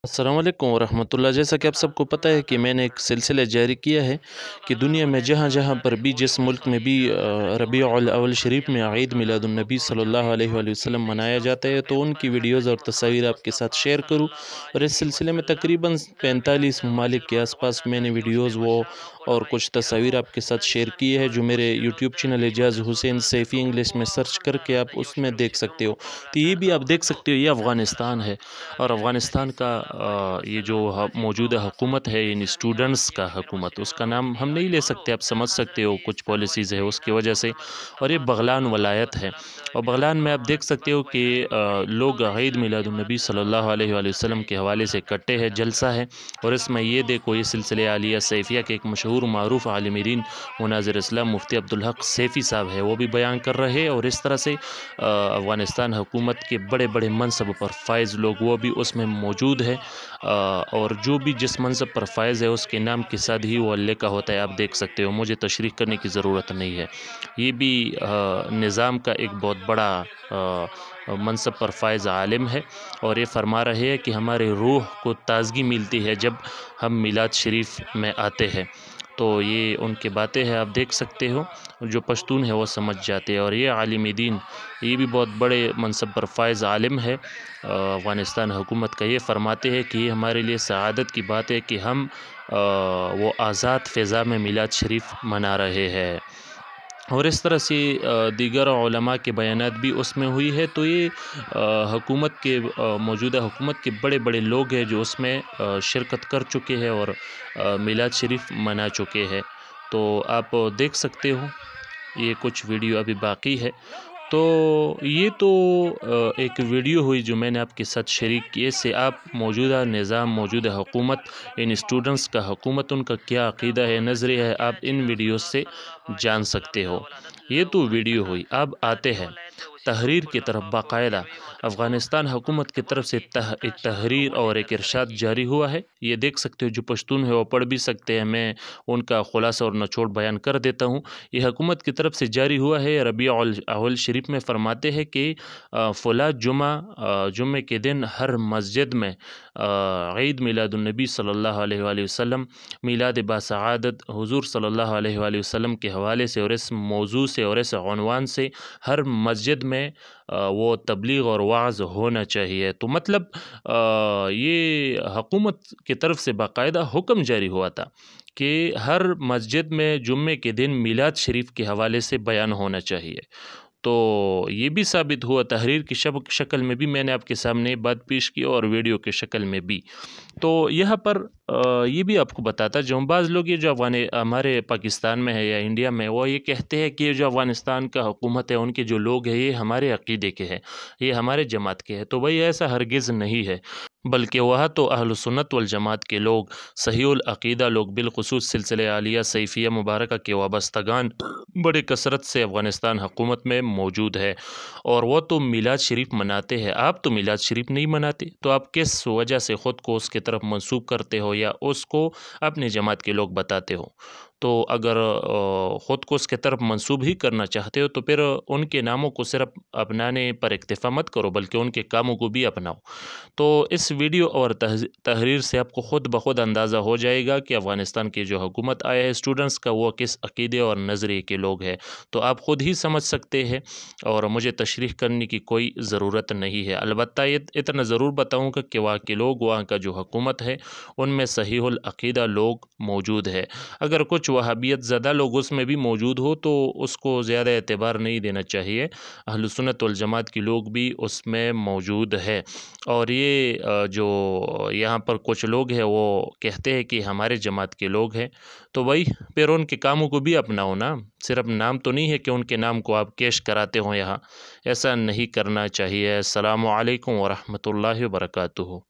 अस्सलाम वालेकुम वरहमतुल्लाह। जैसा कि आप सबको पता है कि मैंने एक सिलसिला जारी किया है कि दुनिया में जहाँ जहाँ पर भी जिस मुल्क में भी रबीउल अव्वल शरीफ में ईद मिलादुन्नबी सल्लल्लाहु अलैहि वसल्लम मनाया जाता है तो उनकी वीडियोज़ और तस्वीर आपके साथ शेयर करूँ। और इस सिलसिले में तकरीबन 45 ममालिक के आसपास मैंने वीडियोज़ वो और कुछ तस्वीर आपके साथ शेयर की है, जो मेरे यूट्यूब चैनल एजाज़ हुसैन सैफ़ी इंग्लिश में सर्च करके आप उसमें देख सकते हो। तो ये भी आप देख सकते हो, ये अफ़गानिस्तान है और अफ़गानिस्तान का ये जो मौजूदा हुकूमत है, इन स्टूडेंट्स का हुकूमत, उसका नाम हम नहीं ले सकते, आप समझ सकते हो कुछ पॉलिसीज़ है उसकी वजह से। और ये बगलान वलायत है और बगलान में आप देख सकते हो कि लोग ईद मिलादुन्नबी सल्लल्लाहु अलैहि वसल्लम के हवाले से इकट्ठे हैं, जलसा है। और इसमें ये देखो, ये सिलसिले आलिया सैफिया के एक मशहूर मारूफ आलिम दीन मुनाज़िर इस्लाम मुफ्ती अब्दुल हक सैफ़ी साहब है, वो भी बयान कर रहे हैं। और इस तरह से अफ़गानिस्तान हुकूमत के बड़े बड़े मनसब पर फायज़ लोग वो भी उसमें मौजूद है। और जो भी जिस मनसब पर फायज़ है उसके नाम के साथ ही वो अल्लाह का होता है, आप देख सकते हो, मुझे तशरीह करने की ज़रूरत नहीं है। ये भी निज़ाम का एक बहुत बड़ा मनसब पर फायज़ आलिम है और ये फरमा रहे हैं कि हमारे रूह को ताज़गी मिलती है जब हम मिलाद शरीफ में आते हैं। तो ये उनकी बातें हैं, आप देख सकते हो, जो पश्तून है वो समझ जाते हैं। और ये आलिम दीन, ये भी बहुत बड़े मनसब पर फायज़ आलिम है अफ़गानिस्तान हुकूमत का, ये फरमाते हैं कि ये हमारे लिए सआदत की बात है कि हम वो आज़ाद फ़िज़ा में मिलाद शरीफ मना रहे हैं। और इस तरह से दीगर उलमा के बयानात भी उसमें हुई है। तो ये हुकूमत के मौजूदा हुकूमत के बड़े बड़े लोग हैं जो उसमें शिरकत कर चुके हैं और मिलाद शरीफ मना चुके हैं। तो आप देख सकते हो, ये कुछ वीडियो अभी बाकी है। तो ये तो एक वीडियो हुई जो मैंने आपके साथ शरीक की। इससे आप मौजूदा निज़ाम, मौजूदा हुकूमत, इन स्टूडेंट्स का हुकूमत, उनका क्या अक़ीदा है, नज़रिया है, आप इन वीडियो से जान सकते हो। ये तो वीडियो हुई। अब आते हैं तहरीर की तरफ। बाकायदा अफ़गानिस्तान हुकूमत की तरफ से एक तहरीर और एक इरशाद जारी हुआ है। ये देख सकते हो, जो पश्तून है वो पढ़ भी सकते हैं, मैं उनका खुलासा और निचोड़ बयान कर देता हूँ। ये हुकूमत की तरफ से जारी हुआ है। रबीउल अव्वल शरीफ में फरमाते हैं कि फ़ला जुम्मे के दिन हर मस्जिद में ईद मिलादुन्नबी सल्लल्लाहु अलैहि वसल्लम, मिलाद बासआदत हुज़ूर सल्लल्लाहु अलैहि वसल्लम के हवाले से और इस मौजू से और इस उन्वान से हर मस्जिद में वो तबलीग और वाज़ होना चाहिए। तो मतलब ये हुकूमत की तरफ से बाकायदा हुक्म जारी हुआ था कि हर मस्जिद में जुम्मे के दिन मिलाद शरीफ के हवाले से बयान होना चाहिए। तो ये भी साबित हुआ, तहरीर की शक्ल में भी मैंने आपके सामने बात पेश की और वीडियो की शक्ल में भी। तो यहाँ पर ये भी आपको बताता जाऊँ, बाज़ लोग ये जो हमारे पाकिस्तान में है या इंडिया में, वो ये कहते हैं कि ये जो अफ़गानिस्तान का हुकूमत है, उनके जो लोग हैं ये हमारे अक़ीदे के हैं, ये हमारे जमात के हैं। तो भाई ऐसा हरगिज़ नहीं है, बल्कि वह तो अहल सुन्नत वल जमात के लोग, सहीउल अक़ीदा लोग, बिलख़ुसूस सिलसिले आलिया सैफ़िया मुबारका के वाबस्तगान बड़े कसरत से अफ़गानिस्तान हुकूमत में मौजूद है। और वो तो मिलाद शरीफ मनाते हैं, आप तो मिलाद शरीफ नहीं मनाते। तो आप किस वजह से ख़ुद को उसकी तरफ मंसूब करते हो या उसको अपनी जमात के लोग बताते हो? तो अगर ख़ुद को उसके तरफ मंसूब ही करना चाहते हो तो फिर उनके नामों को सिर्फ अपनाने पर इक्तिफ़ा मत करो, बल्कि उनके कामों को भी अपनाओ। तो इस वीडियो और तहरीर से आपको ख़ुद ब खुद अंदाज़ा हो जाएगा कि अफ़गानिस्तान की जो हुकूमत आया है स्टूडेंट्स का, वो किस अक़ीदे और नज़रिए के लोग हैं। तो आप ख़ुद ही समझ सकते हैं और मुझे तशरीह करने की कोई ज़रूरत नहीं है। अलबत्ता ये इतना ज़रूर बताऊँगा कि वहाँ के लोग, वहाँ का जो हुकूमत है, उनमें सहीहुल अक़ीदा लोग मौजूद है। अगर कुछ वहाबियत ज़दा लोग उसमें भी मौजूद हो तो उसको ज़्यादा एतबार नहीं देना चाहिए। अहलुस सुन्नत वल जमात के लोग भी उसमें मौजूद है। और ये जो यहाँ पर कुछ लोग हैं वो कहते हैं कि हमारे जमात के लोग हैं, तो भाई फिर उनके कामों को भी अपनाओ ना। सिर्फ नाम तो नहीं है कि उनके नाम को आप केश कराते हो यहाँ, ऐसा नहीं करना चाहिए। अस्सलामु अलैकुम वरहमतुल्लाहि वबरकातुहू।